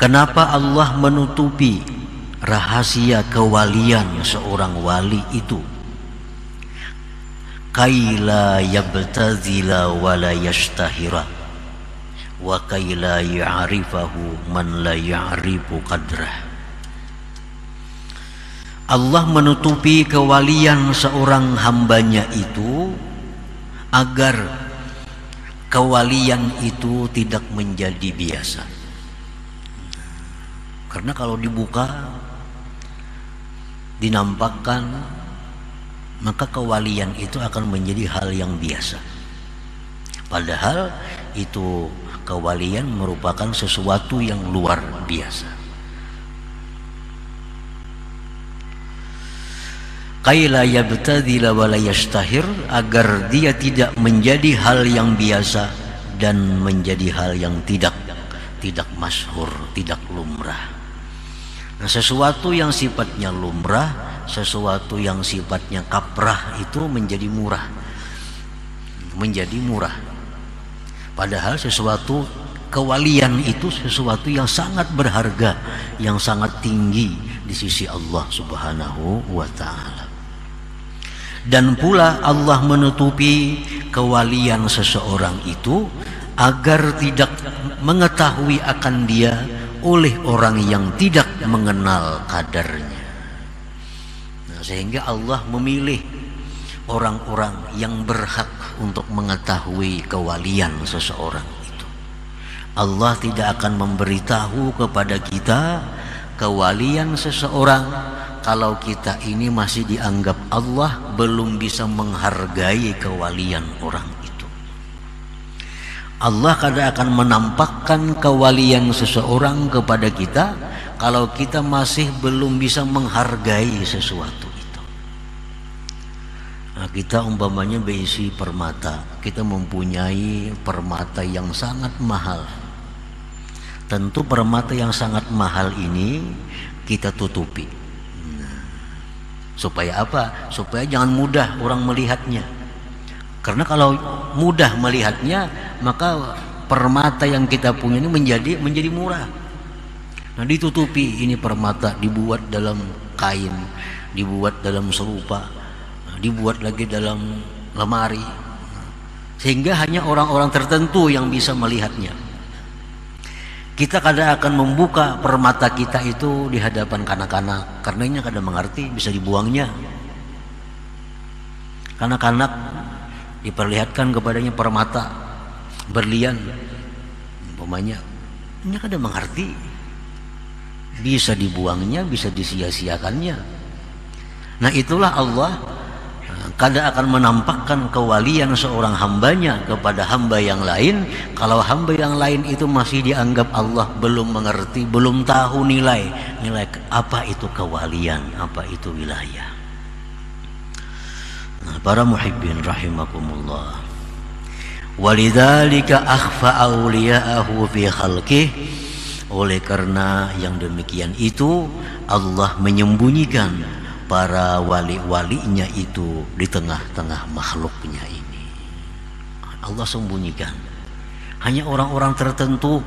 Kenapa Allah menutupi rahasia kewalian seorang wali itu? Kaila yabtazila wala yashtahira wa kaila ya'rifahu man la ya'rifu qadrah. Allah menutupi kewalian seorang hambanya itu agar kewalian itu tidak menjadi biasa. Karena kalau dibuka, dinampakkan, maka kewalian itu akan menjadi hal yang biasa. Padahal itu kewalian merupakan sesuatu yang luar biasa. Kaila yabtadila wala yashtahir, agar dia tidak menjadi hal yang biasa dan menjadi hal yang tidak masyhur, tidak lumrah. Nah, sesuatu yang sifatnya lumrah, sesuatu yang sifatnya kaprah itu menjadi murah. Padahal sesuatu kewalian itu sesuatu yang sangat berharga, yang sangat tinggi di sisi Allah Subhanahu wa ta'ala. Dan pula Allah menutupi kewalian seseorang itu agar tidak mengetahui akan dia oleh orang yang tidak mengenal kadarnya. Nah, sehingga Allah memilih orang-orang yang berhak untuk mengetahui kewalian seseorang itu. Allah tidak akan memberitahu kepada kita kewalian seseorang kalau kita ini masih dianggap Allah belum bisa menghargai kewalian orang itu. Allah kadang akan menampakkan kewalian seseorang kepada kita kalau kita masih belum bisa menghargai sesuatu itu. Nah, kita umpamanya berisi permata, kita mempunyai permata yang sangat mahal. Tentu permata yang sangat mahal ini kita tutupi. Supaya apa? Supaya jangan mudah orang melihatnya. Karena kalau mudah melihatnya, maka permata yang kita punya ini menjadi murah. Nah, ditutupi, ini permata dibuat dalam kain, dibuat dalam serupa, dibuat lagi dalam lemari, sehingga hanya orang-orang tertentu yang bisa melihatnya. Kita kadang akan membuka permata kita itu di hadapan kanak-kanak, karena ini kadang mengerti bisa dibuangnya. Kanak-kanak diperlihatkan kepadanya permata berlian, umpamanya, ini kadang mengerti bisa dibuangnya, bisa disia-siakannya. Nah, itulah Allah kadang akan menampakkan kewalian seorang hambanya kepada hamba yang lain kalau hamba yang lain itu masih dianggap Allah belum mengerti, belum tahu nilai apa itu kewalian, apa itu wilayah. Nah, para muhibbin rahimakumullah, walidzalika akhfa awliya'ahu fi khalqih, oleh karena yang demikian itu Allah menyembunyikan para wali-walinya itu di tengah-tengah makhluknya ini. Allah sembunyikan. Hanya orang-orang tertentu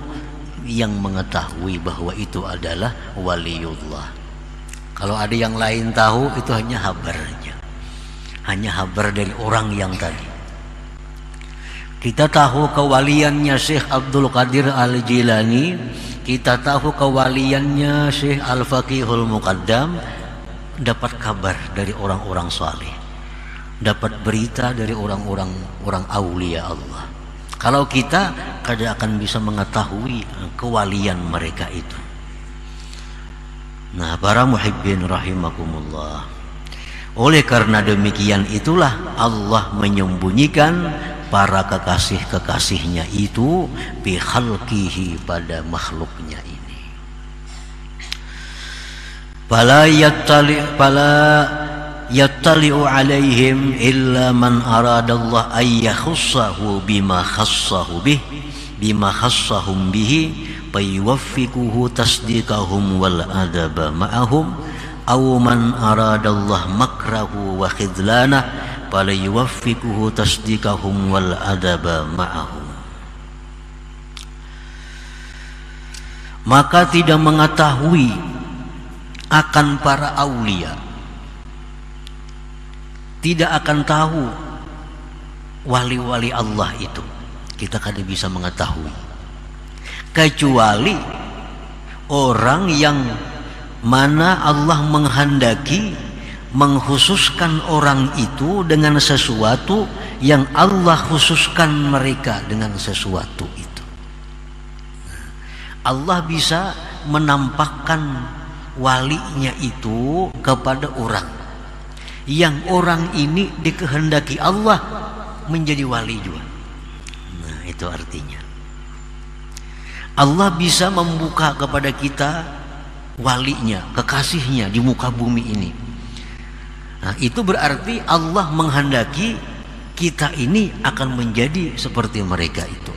yang mengetahui bahwa itu adalah waliullah. Kalau ada yang lain tahu, itu hanya habarnya, hanya habar dari orang yang tadi. Kita tahu kewaliannya Syekh Abdul Qadir Al-Jilani, kita tahu kewaliannya Syekh Al-Faqihul Muqaddam, dapat kabar dari orang-orang saleh, dapat berita dari orang-orang aulia Allah. Kalau kita kadang akan bisa mengetahui kewalian mereka itu. Nah, para muhibbin rahimakumullah, oleh karena demikian itulah Allah menyembunyikan para kekasih-kekasihnya itu bi khalqihi, pada makhluknya ini. Fala yattali'u alaihim illa man aradallah ay yakhussahu bima khassahu bima khassahum bihi fayuwaffiquhu tasdiqahum wal adaba ma'ahum aw man aradallah makrahu wa khidlanah fala yuwaffiquhu tasdiqahum wal adaba ma'ahum. maka tidak mengetahui akan para aulia, tidak akan tahu wali-wali Allah itu. Kita kada bisa mengetahui kecuali orang yang mana Allah menghendaki mengkhususkan orang itu dengan sesuatu yang Allah khususkan mereka dengan sesuatu itu. Allah bisa menampakkan walinya itu kepada orang yang orang ini dikehendaki Allah menjadi wali juga. Nah, itu artinya Allah bisa membuka kepada kita walinya, kekasihnya di muka bumi ini. Nah, itu berarti Allah menghendaki kita ini akan menjadi seperti mereka itu.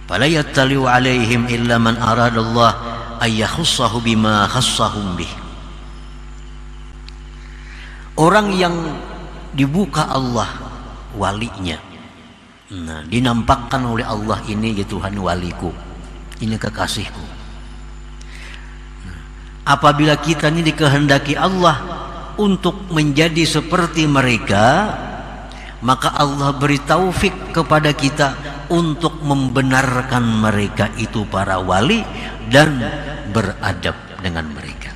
Fala yattali'u 'alaihim illa man aradallah ay yakhussahu bima khassahum bih. Orang yang dibuka Allah walinya, nah, dinampakkan oleh Allah, ini ya Tuhan waliku, ini kekasihku. Nah, apabila kita ini dikehendaki Allah untuk menjadi seperti mereka, maka Allah beri taufik kepada kita untuk membenarkan mereka itu para wali dan beradab dengan mereka.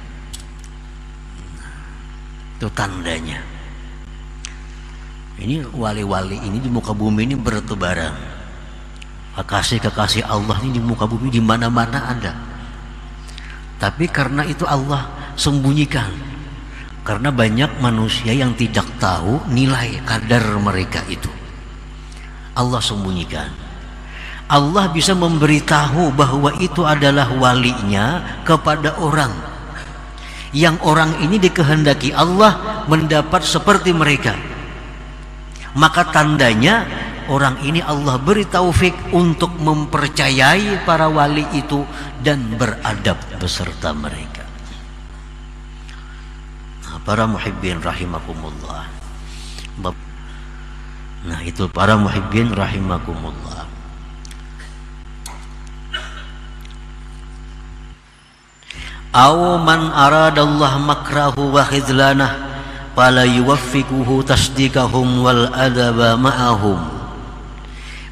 Itu tandanya. Ini wali-wali ini di muka bumi ini bertebaran. Kekasih-kekasih Allah ini di muka bumi di mana-mana ada. Tapi karena itu Allah sembunyikan. Karena banyak manusia yang tidak tahu nilai kadar mereka itu. Allah sembunyikan. Allah bisa memberitahu bahwa itu adalah walinya kepada orang yang orang ini dikehendaki Allah mendapat seperti mereka. Maka tandanya orang ini Allah beri taufik untuk mempercayai para wali itu dan beradab beserta mereka. Nah, para muhibbin rahimakumullah. Nah, itu para muhibbin rahimakumullah. Aw man aradallah makrahu wa khidlanah fala yuwaffiquhu tasdiqahum wal adaba ma'ahum.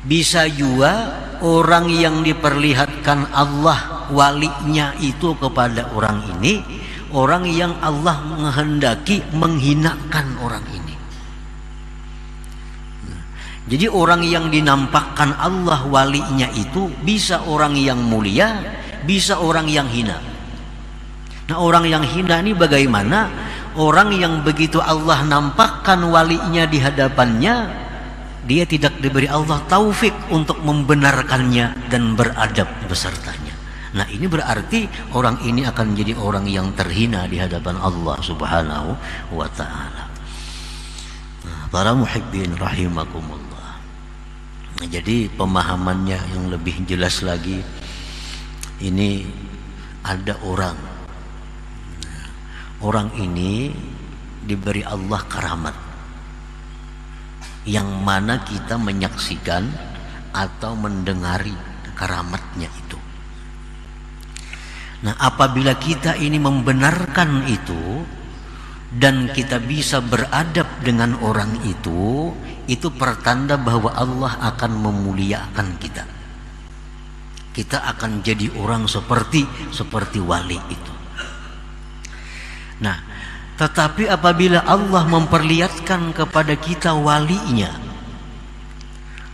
Bisa juga orang yang diperlihatkan Allah walinya itu kepada orang ini, orang yang Allah menghendaki menghinakan orang ini. Jadi orang yang dinampakkan Allah walinya itu bisa orang yang mulia, bisa orang yang hina. Nah, orang yang hina ini bagaimana? Orang yang begitu Allah nampakkan walinya di hadapannya, dia tidak diberi Allah taufik untuk membenarkannya dan beradab besertanya. Nah, ini berarti orang ini akan menjadi orang yang terhina di hadapan Allah Subhanahu wa ta'ala. Nah, para muhibbin rahimakumullah. Nah, jadi pemahamannya yang lebih jelas lagi, ini ada orang ini diberi Allah karamat yang mana kita menyaksikan atau mendengari karamatnya itu. Nah, apabila kita ini membenarkan itu dan kita bisa beradab dengan orang itu pertanda bahwa Allah akan memuliakan kita. Kita akan jadi orang seperti wali itu. Nah, tetapi apabila Allah memperlihatkan kepada kita walinya,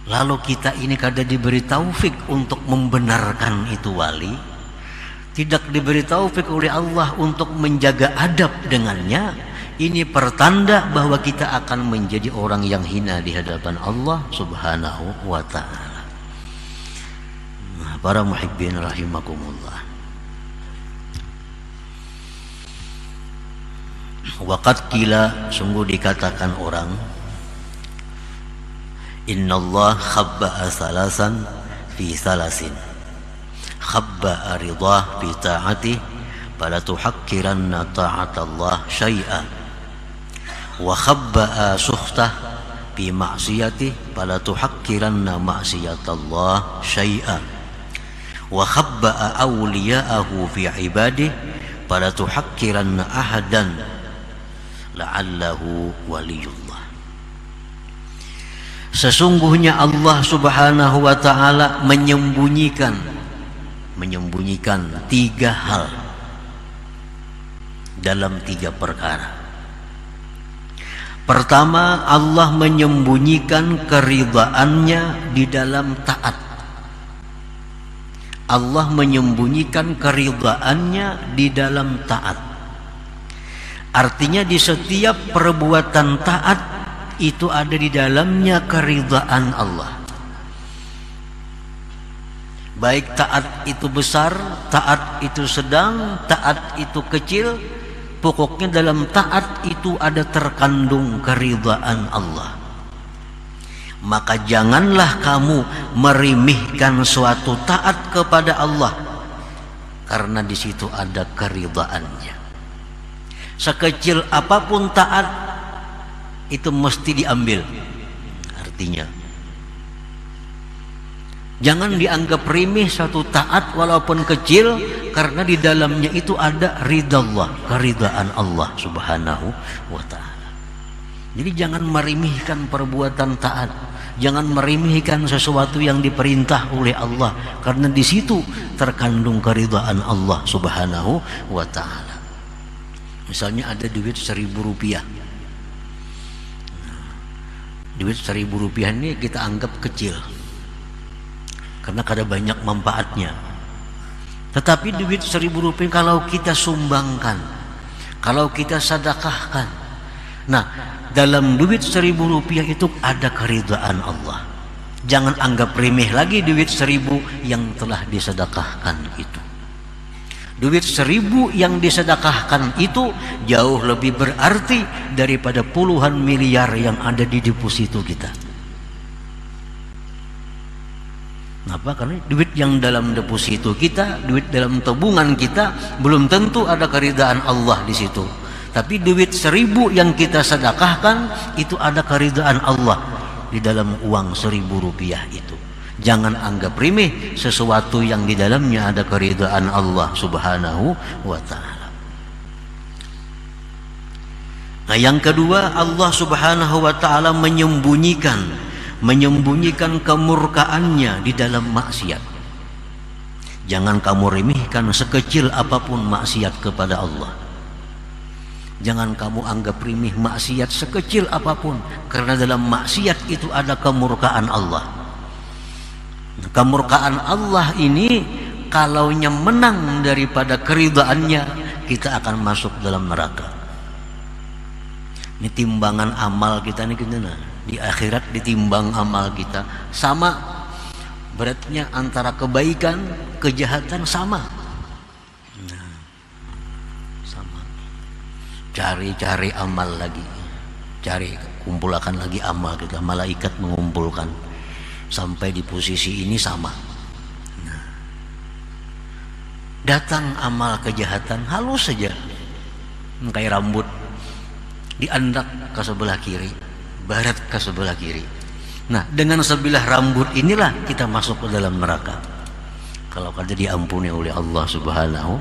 lalu kita ini kada diberi taufik untuk membenarkan itu wali, tidak diberi taufik oleh Allah untuk menjaga adab dengannya, ini pertanda bahwa kita akan menjadi orang yang hina di hadapan Allah Subhanahu wa ta'ala. Nah, para muhibbin rahimakumullah. Waqad qila, sungguh dikatakan orang, innallah khabba'a salasan fi salasin, khabba'a ridah fi ta'atih fala tuhakkiranna ta'atallah syai'an, wa khabba'a sukhtah fi ma'siyatih fala tuhakkiranna ma'siyatallah syai'an, wa khabba'a awliya'ahu fi ibadihi fala tuhakkiranna ahadan la'allahu waliyullah. Sesungguhnya Allah Subhanahu wa ta'ala menyembunyikan tiga hal dalam tiga perkara. Pertama, Allah menyembunyikan keridhaannya di dalam taat. Allah menyembunyikan keridhaannya di dalam taat. Artinya di setiap perbuatan taat itu ada di dalamnya keridhaan Allah. Baik taat itu besar, taat itu sedang, taat itu kecil, pokoknya dalam taat itu ada terkandung keridhaan Allah. Maka janganlah kamu meremehkan suatu taat kepada Allah, karena di situ ada keridhaannya. Sekecil apapun taat itu mesti diambil. Artinya jangan dianggap remeh satu taat walaupun kecil, karena di dalamnya itu ada ridha Allah, keridhaan Allah Subhanahu wa ta'ala. Jadi jangan meremehkan perbuatan taat, jangan meremehkan sesuatu yang diperintah oleh Allah, karena di situ terkandung keridhaan Allah Subhanahu wa ta'ala. Misalnya ada duit 1.000 rupiah. Duit 1.000 rupiah ini kita anggap kecil karena kada banyak manfaatnya. Tetapi duit 1.000 rupiah kalau kita sumbangkan, kalau kita sedekahkan, nah dalam duit 1.000 rupiah itu ada keridhaan Allah. Jangan anggap remeh lagi duit 1.000 yang telah disedekahkan itu. Duit 1.000 yang disedekahkan itu jauh lebih berarti daripada puluhan miliar yang ada di deposito kita. Kenapa? Karena duit yang dalam deposito kita, duit dalam tabungan kita, belum tentu ada keridhaan Allah di situ. Tapi duit 1.000 yang kita sedekahkan itu ada keridhaan Allah di dalam uang 1.000 rupiah itu. Jangan anggap remeh sesuatu yang di dalamnya ada keridhaan Allah Subhanahu wa ta'ala. Nah, yang kedua, Allah Subhanahu wa ta'ala menyembunyikan kemurkaannya di dalam maksiat. Jangan kamu remehkan sekecil apapun maksiat kepada Allah. Jangan kamu anggap remeh maksiat sekecil apapun, karena dalam maksiat itu ada kemurkaan Allah. Kemurkaan Allah ini kalaunya menang daripada keridhaannya, kita akan masuk dalam neraka. Ini timbangan amal kita nih, di akhirat ditimbang amal kita sama beratnya antara kebaikan kejahatan sama. Nah, sama. Cari amal lagi, kumpulkan lagi amal kita. Malaikat mengumpulkan sampai di posisi ini sama. Nah, datang amal kejahatan halus saja, kayak rambut diandak ke sebelah kiri, barat ke sebelah kiri. Nah, dengan sebilah rambut inilah kita masuk ke dalam neraka kalau kada diampuni oleh Allah Subhanahu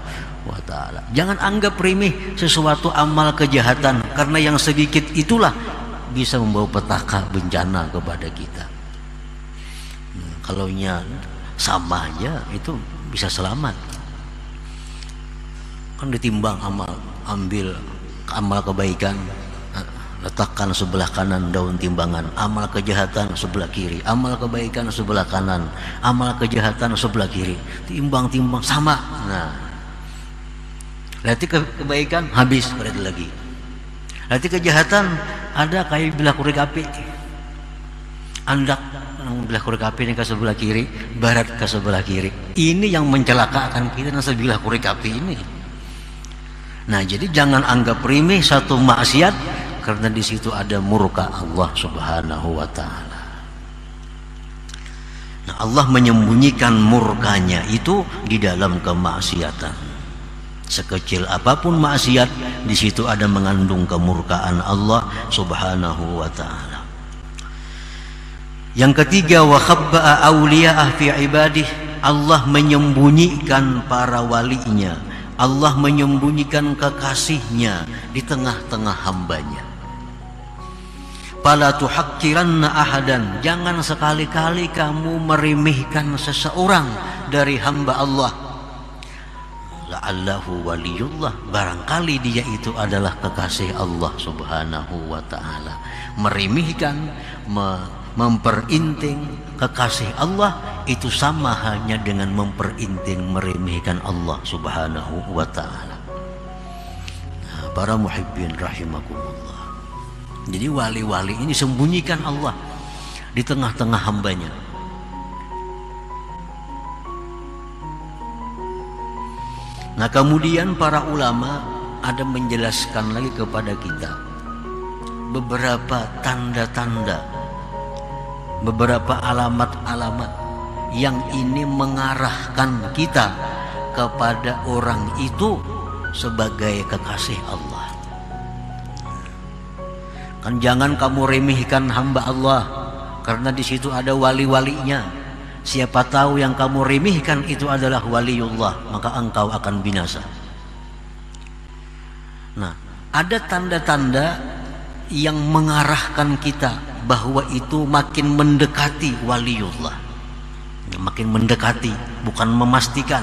wa ta'ala. Jangan anggap remeh sesuatu amal kejahatan, karena yang sedikit itulah bisa membawa petaka bencana kepada kita. Kalaunya sama aja itu bisa selamat. Kan ditimbang amal, ambil amal kebaikan, letakkan sebelah kanan daun timbangan, amal kejahatan sebelah kiri, amal kebaikan sebelah kanan, amal kejahatan sebelah kiri, timbang sama. Nah, nanti kebaikan habis berarti lagi, nanti kejahatan ada kayak bilah kurik api, andak belah kurik api ini ke sebelah kiri, barat ke sebelah kiri. Ini yang mencelakakan kita, nasa bilah kurik api ini. Nah, jadi jangan anggap remeh satu maksiat, karena di situ ada murka Allah Subhanahu wa ta'ala. Nah, Allah menyembunyikan murkanya itu di dalam kemaksiatan. Sekecil apapun maksiat, di situ ada mengandung kemurkaan Allah Subhanahu wa ta'ala. Yang ketiga, wa khabba'a awliya'ah fi ibadih Allah menyembunyikan para walinya, Allah menyembunyikan kekasihnya di tengah-tengah hambanya. Fala tuhakkiranna ahadan, jangan sekali-kali kamu meremehkan seseorang dari hamba Allah. La'allahu waliyullah, barangkali dia itu adalah kekasih Allah subhanahu wa ta'ala. Meremehkan, memperinting kekasih Allah itu sama halnya dengan memperinting, meremehkan Allah subhanahu wa ta'ala. Nah, para muhibbin rahimakumullah, jadi wali-wali ini sembunyikan Allah di tengah-tengah hambanya. Nah, kemudian para ulama ada menjelaskan lagi kepada kita beberapa tanda-tanda, beberapa alamat-alamat yang ini mengarahkan kita kepada orang itu sebagai kekasih Allah. Kan jangan kamu remehkan hamba Allah, karena di situ ada wali-walinya. Siapa tahu yang kamu remehkan itu adalah waliullah, maka engkau akan binasa. Nah, ada tanda-tanda yang mengarahkan kita bahwa itu makin mendekati waliullah, makin mendekati, bukan memastikan.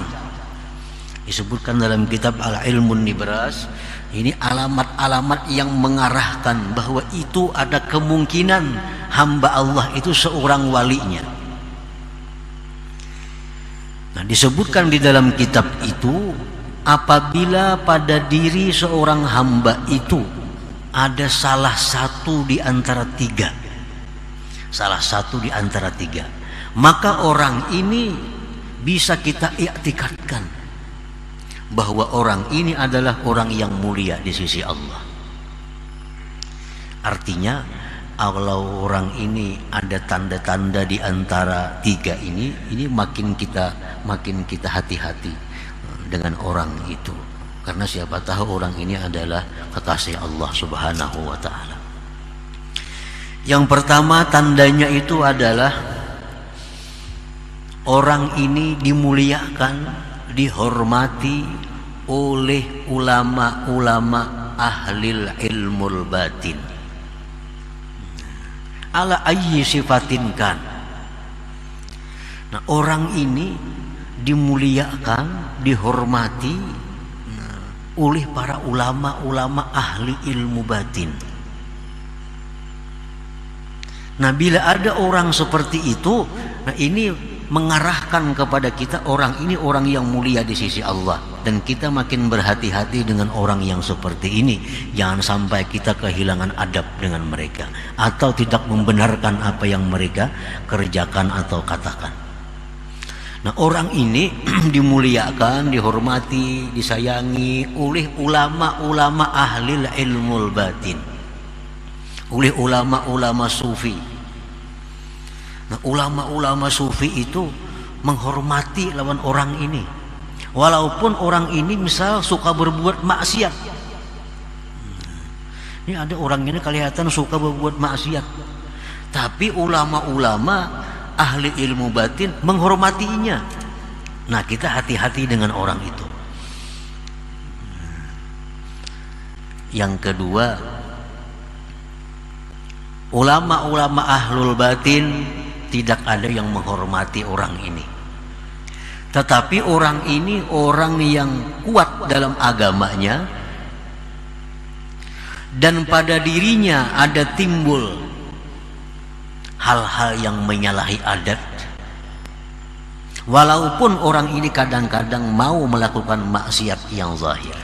Disebutkan dalam kitab Al-Ilmun Nibras, ini alamat-alamat yang mengarahkan bahwa itu ada kemungkinan hamba Allah itu seorang walinya. Nah, disebutkan di dalam kitab itu, apabila pada diri seorang hamba itu ada salah satu di antara tiga, maka orang ini bisa kita i'tikadkan bahwa orang ini adalah orang yang mulia di sisi Allah. Artinya, kalau orang ini ada tanda-tanda di antara tiga ini makin kita hati-hati dengan orang itu, karena siapa tahu orang ini adalah kekasih Allah subhanahu wa ta'ala. Yang pertama tandanya itu adalah orang ini dimuliakan, dihormati oleh ulama-ulama ahlil ilmul batin. Ala ayyi sifatin kan. Nah, orang ini dimuliakan, dihormati oleh para ulama-ulama ahli ilmu batin. Nah, bila ada orang seperti itu, nah ini mengarahkan kepada kita orang ini orang yang mulia di sisi Allah, dan kita makin berhati-hati dengan orang yang seperti ini. Jangan sampai kita kehilangan adab dengan mereka atau tidak membenarkan apa yang mereka kerjakan atau katakan. Nah, orang ini dimuliakan, dihormati, disayangi oleh ulama-ulama ahli ilmul batin, oleh ulama-ulama sufi. Nah, ulama-ulama sufi itu menghormati lawan orang ini, walaupun orang ini misal suka berbuat maksiat. Ini ada orang ini kelihatan suka berbuat maksiat, tapi ulama-ulama ahli ilmu batin menghormatinya. Nah, kita hati-hati dengan orang itu. Yang kedua, ulama-ulama ahlul batin tidak ada yang menghormati orang ini, tetapi orang ini orang yang kuat dalam agamanya, dan pada dirinya ada timbul hal-hal yang menyalahi adat, walaupun orang ini kadang-kadang mau melakukan maksiat yang zahir.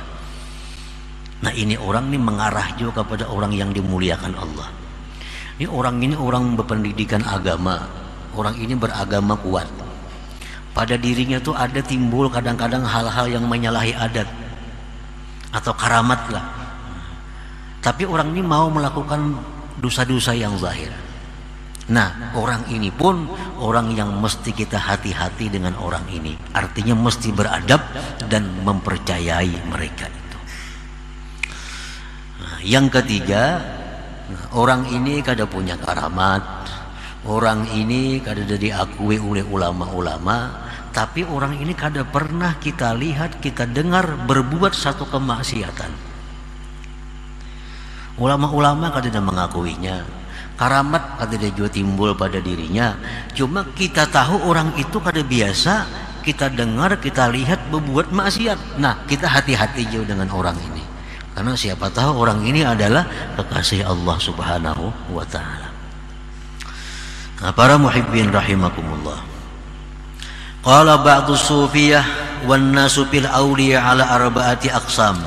Nah, ini orang ini mengarah juga kepada orang yang dimuliakan Allah. Ini orang berpendidikan agama, orang ini beragama kuat. Pada dirinya tuh ada timbul kadang-kadang hal-hal yang menyalahi adat atau karamat lah. Tapi orang ini mau melakukan dosa-dosa yang zahir. Nah, orang ini pun orang yang mesti kita hati-hati dengan orang ini. Artinya mesti beradab dan mempercayai mereka itu. Nah, yang ketiga, orang ini kada punya karamat, orang ini kada diakui oleh ulama-ulama, tapi orang ini kada pernah kita lihat, kita dengar berbuat satu kemaksiatan. Ulama-ulama kada mengakuinya, karamat kada juga timbul pada dirinya. Cuma kita tahu orang itu kada biasa, kita dengar, kita lihat berbuat maksiat. Nah, kita hati-hati jauh dengan orang ini, karena siapa tahu orang ini adalah kekasih Allah Subhanahu wa ta'ala. Nah, para muhibbin rahimakumullah, qala ba'du sufiyah wan nasu fil awliya ala arba'ati aqsam.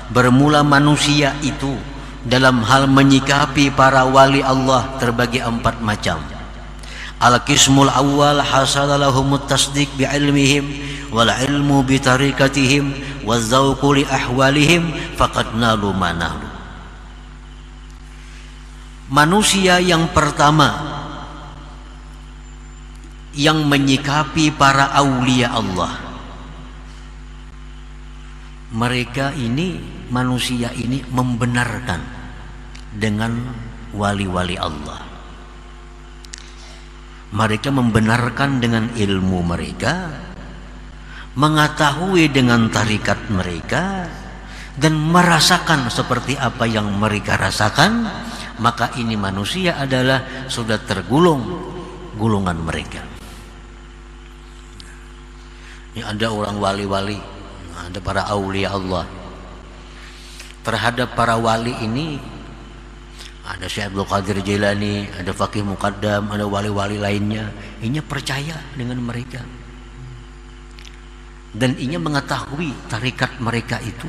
Bermula manusia itu dalam hal menyikapi para wali Allah terbagi 4 macam. Al-qismul awwal hasala lahumut tasdiq bi ilmihim wal ilmu bi tariqatihim wa dzauqu li ahwalihim faqad nalu manalu. Manusia yang pertama yang menyikapi para aulia Allah, mereka ini, manusia ini membenarkan dengan wali-wali Allah. Mereka membenarkan dengan ilmu mereka, mengetahui dengan tarikat mereka, dan merasakan seperti apa yang mereka rasakan. Maka ini manusia adalah sudah tergolong golongan mereka. Ini ada orang wali-wali, ada para aulia Allah. Terhadap para wali ini ada Syekh Abdul Qadir Jailani, ada Faqih Muqaddam, ada wali-wali lainnya. Inya percaya dengan mereka, dan inya mengetahui tarikat mereka itu,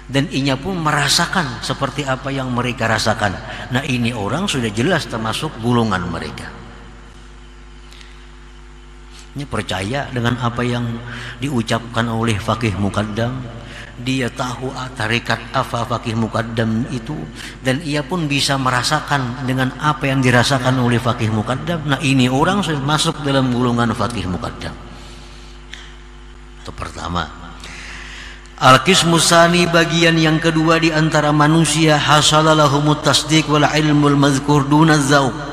dan inya pun merasakan seperti apa yang mereka rasakan. Nah, ini orang sudah jelas termasuk golongan mereka. Inya percaya dengan apa yang diucapkan oleh Faqih Muqaddam. Dia tahu tarikat apa Faqih Muqaddam itu, dan ia pun bisa merasakan dengan apa yang dirasakan oleh Faqih Muqaddam. Nah, ini orang sudah masuk dalam golongan Faqih Muqaddam. Itu pertama. Al-qismus tsani, bagian yang kedua di antara manusia, hasalalahumut tasdiq wal ilmul mazkur duna dzauq.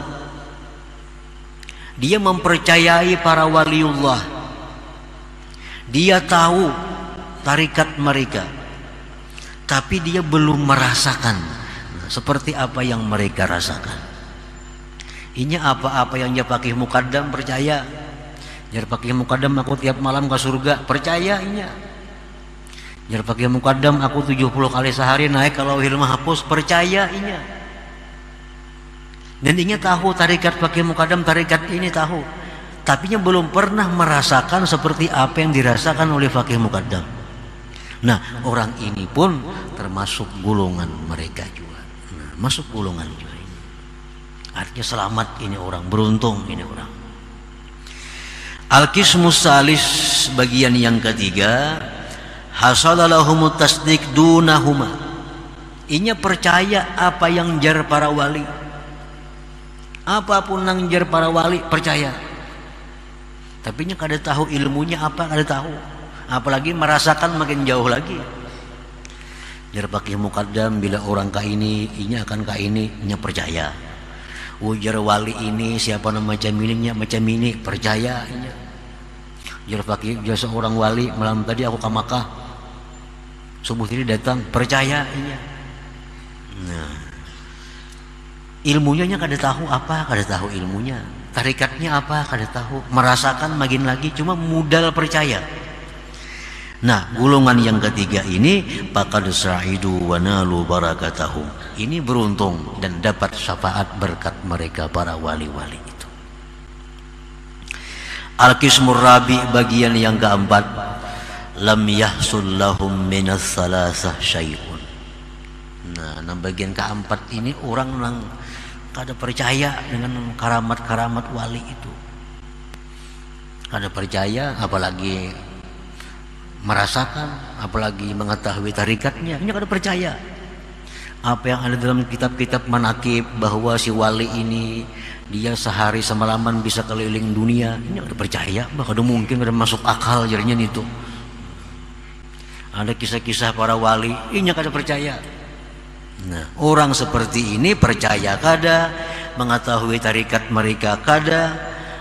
Dia mempercayai para waliullah, dia tahu tarikat mereka, tapi dia belum merasakan seperti apa yang mereka rasakan. Ini apa-apa yang dia Faqih Muqaddam percaya. Jar Faqih Muqaddam aku tiap malam ke surga, percaya inya. Jar Faqih Muqaddam aku 70 kali sehari naik ke Lauhil Mahfuz, percaya inya. Dan inya tahu tarikat Faqih Muqaddam, tarikat ini tahu, tapi nya belum pernah merasakan seperti apa yang dirasakan oleh Faqih Muqaddam. Nah, orang ini pun termasuk golongan mereka juga. Nah, masuk golongan juga ini. Artinya selamat ini orang, beruntung ini orang. Al-qismus tsalis, bagian yang ketiga, hasalalahumut tasdiq dunahuma. Inya percaya apa yang jar para wali. Apapun yang jar para wali percaya. Tapi nya kada tahu ilmunya apa, kada tahu. Apalagi merasakan makin jauh lagi. Jar Faqih Muqaddam bila orang ka ini, inya akan ka ini, inya percaya. Ujar wali ini siapa nama macam ini percaya inya. Jar Faqih, dia seorang wali, malam tadi aku ke Makkah, subuh tadi datang, percaya inya. Nah, ilmunya nya kada tahu apa, kada tahu ilmunya. Tarikatnya apa, kada tahu. Merasakan makin lagi, cuma modal percaya. Nah, golongan yang ketiga ini faqad sa'idu wa nalu barakatahum. Ini beruntung dan dapat syafaat berkat mereka para wali-wali itu. Al-qismur rabi, bagian yang keempat, lam yahsul lahum minas salasah syai'un. Nah, bagian keempat ini orang yang kada percaya dengan karamat-karamat wali itu. Kada percaya, apalagi merasakan, apalagi mengetahui tarikatnya. Ini kada percaya. Apa yang ada dalam kitab-kitab manakib bahwa si wali ini dia sehari semalaman bisa keliling dunia, ini kada percaya. Kada mungkin, kada masuk akal jadinya itu. Ada kisah-kisah para wali, ini kada percaya. Nah, orang seperti ini percaya kada, mengetahui tarikat mereka kada,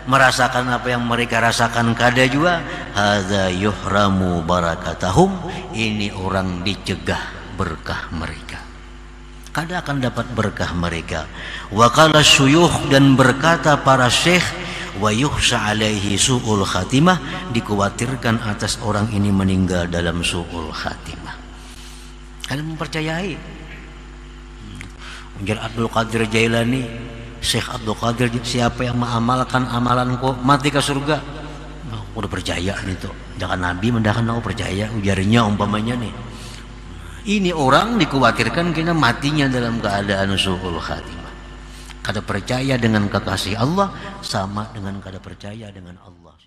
merasakan apa yang mereka rasakan kada juga, hadza yuhramu barakatahum, ini orang dicegah berkah mereka, kada akan dapat berkah mereka. Wa qala syuyukh, dan berkata para syekh, wa yukhsha alaihi su'ul khatimah, dikhawatirkan atas orang ini meninggal dalam su'ul khatimah. Kalian mempercayai ujar Abdul Qadir Jailani, Syekh Abdul Qadir, siapa yang mengamalkan amalanku mati ke surga. Udah percaya nih tuh, jangan Nabi mendakan aku percaya, ujarnya umpamanya nih. Ini orang dikhawatirkan kena matinya dalam keadaan su'ul khatimah. Kada percaya dengan kekasih Allah sama dengan kada percaya dengan Allah.